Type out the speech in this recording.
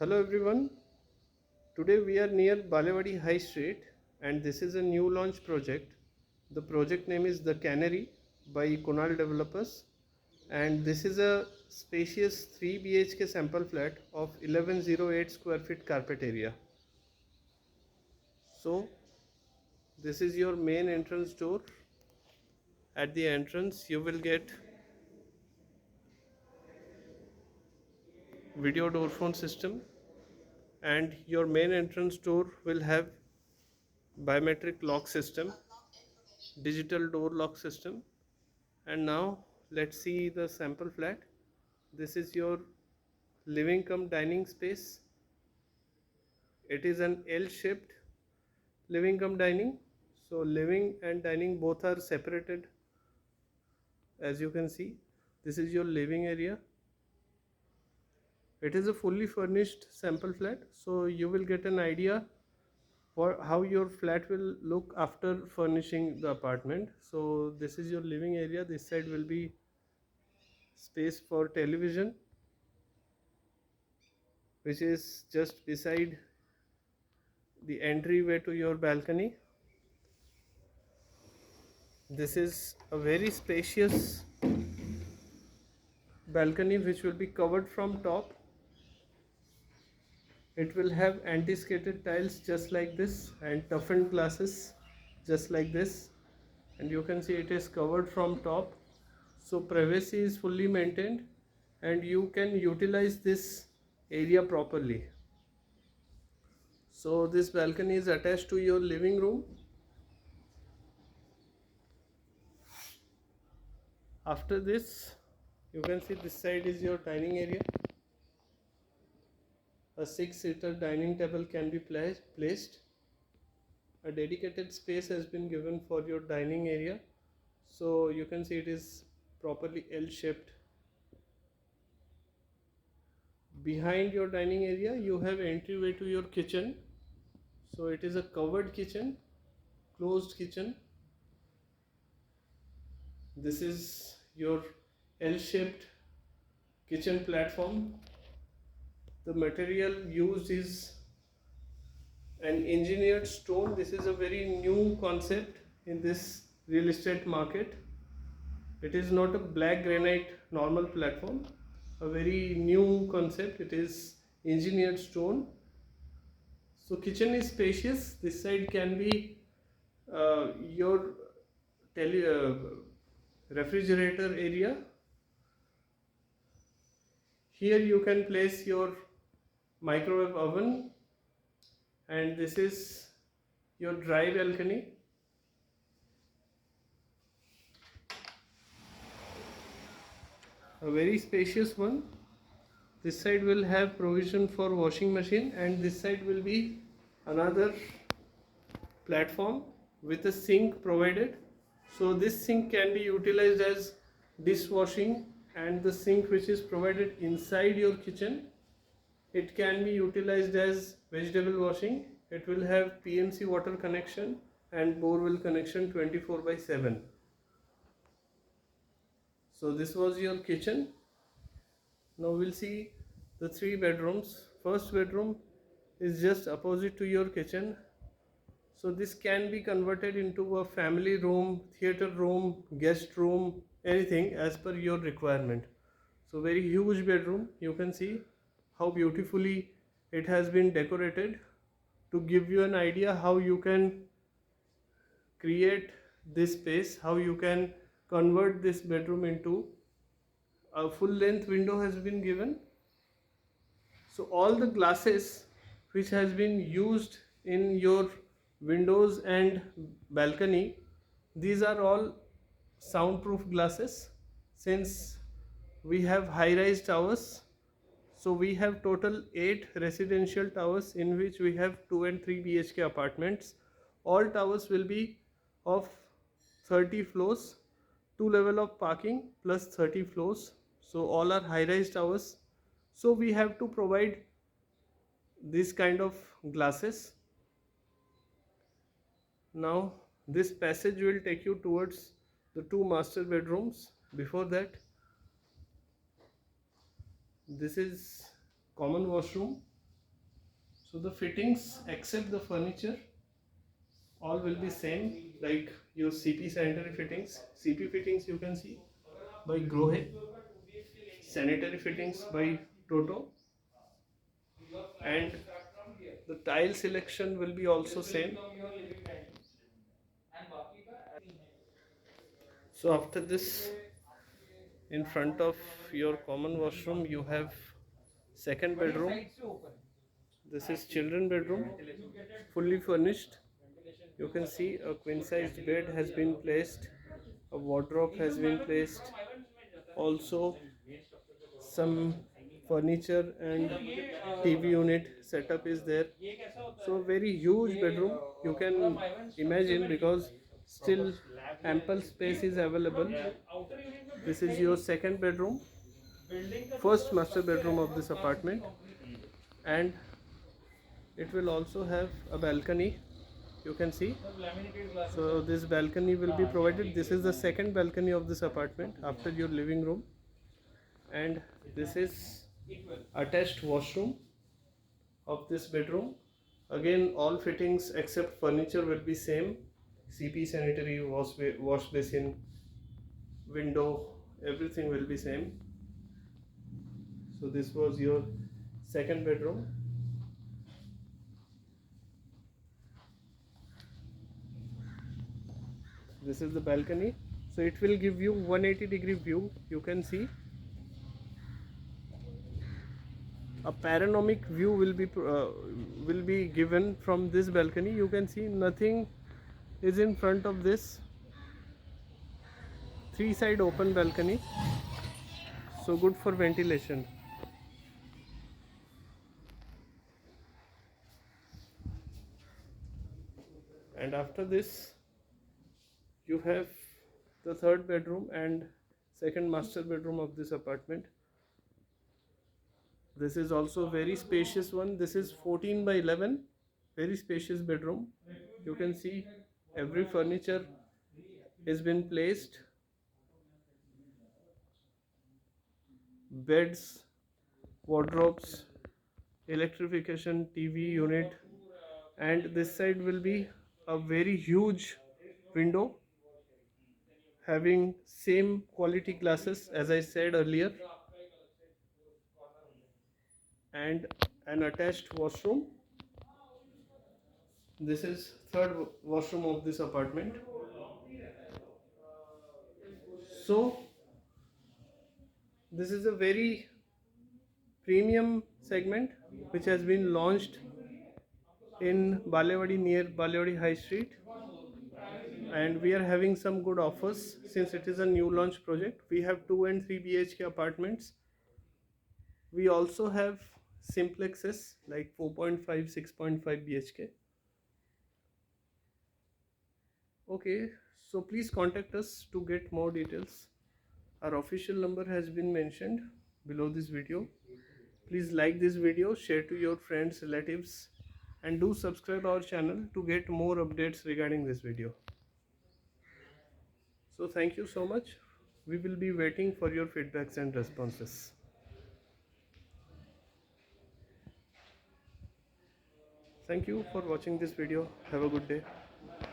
Hello everyone. Today we are near Balewadi High Street and this is a new launch project. The project name is The Canary by Kunal Developers and this is a spacious 3 BHK sample flat of 1108 square feet carpet area. So this is your main entrance door. At the entrance you will get video door phone system and your main entrance door will have biometric lock system, digital door lock system. And now let's see the sample flat. This is your living cum dining space. It is an L-shaped living cum dining. So living and dining both are separated. As you can see, this is your living area. It is a fully furnished sample flat, so you will get an idea for how your flat will look after furnishing the apartment. So this is your living area. This side will be space for television, which is just beside the entryway to your balcony. This is a very spacious balcony which will be covered from top. It will have anti-skated tiles just like this and toughened glasses just like this, and you can see it is covered from top, so privacy is fully maintained and you can utilize this area properly. So this balcony is attached to your living room. After this, you can see this side is your dining area. A 6-seater dining table can be placed. A dedicated space has been given for your dining area. So you can see it is properly L-shaped. Behind your dining area, you have entryway to your kitchen. So it is a covered kitchen, closed kitchen. This is your L-shaped kitchen platform. The material used is an engineered stone. This is a very new concept in this real estate market. It is not a black granite normal platform, a very new concept. It is engineered stone. So kitchen is spacious. This side can be your refrigerator area. Here you can place your microwave oven, and this is your dry balcony. A very spacious one. This side will have provision for washing machine and this side will be another platform with a sink provided. So this sink can be utilized as dishwashing, and the sink which is provided inside your kitchen, it can be utilized as vegetable washing. It will have PMC water connection and borewell connection 24/7. So this was your kitchen. Now we'll see the 3 bedrooms. First bedroom is just opposite to your kitchen. So this can be converted into a family room, theater room, guest room, anything as per your requirement. So very huge bedroom. You can see how beautifully it has been decorated to give you an idea how you can create this space, how you can convert this bedroom into a full length window has been given. So all the glasses which has been used in your windows and balcony, these are all soundproof glasses. Since we have high-rise towers, so we have total 8 residential towers in which we have 2 and 3 BHK apartments. All towers will be of 30 floors, 2 level of parking plus 30 floors. So all are high-rise towers. So we have to provide this kind of glasses. Now this passage will take you towards the 2 master bedrooms. Before that, this is common washroom. So the fittings except the furniture all will be same, like your CP sanitary fittings. CP fittings you can see by Grohe, sanitary fittings by Toto, and the tile selection will be also same. So after this, in front of your common washroom you have second bedroom. This is children bedroom, fully furnished. You can see a queen sized bed has been placed, a wardrobe has been placed, also some furniture and TV unit setup is there. So very huge bedroom you can imagine, because still ample space is available. This is your second bedroom, first master bedroom of this apartment, and it will also have a balcony, you can see. So this balcony will be provided. This is the second balcony of this apartment after your living room, and this is attached washroom of this bedroom. Again, all fittings except furniture will be same. CP sanitary, wash basin, window, everything will be same. So this was your second bedroom. This is the balcony, so it will give you 180-degree view. You can see a panoramic view will be given from this balcony. You can see nothing is in front of this three-side open balcony, so good for ventilation. And after this you have the third bedroom and second master bedroom of this apartment. This is also very spacious one. This is 14 by 11, very spacious bedroom. You can see every furniture has been placed, beds, wardrobes, electrification, TV unit, and this side will be a very huge window having same quality glasses as I said earlier, and an attached washroom. This is third washroom of this apartment. So this is a very premium segment which has been launched in Balewadi, near Balewadi High Street, and we are having some good offers since it is a new launch project. We have 2 and 3 BHK apartments. We also have simplexes like 4.5, 6.5 BHK. Okay, so please contact us to get more details. Our official number has been mentioned below this video. Please like this video, share to your friends, relatives, and do subscribe our channel to get more updates regarding this video. So thank you so much. We will be waiting for your feedbacks and responses. Thank you for watching this video. Have a good day.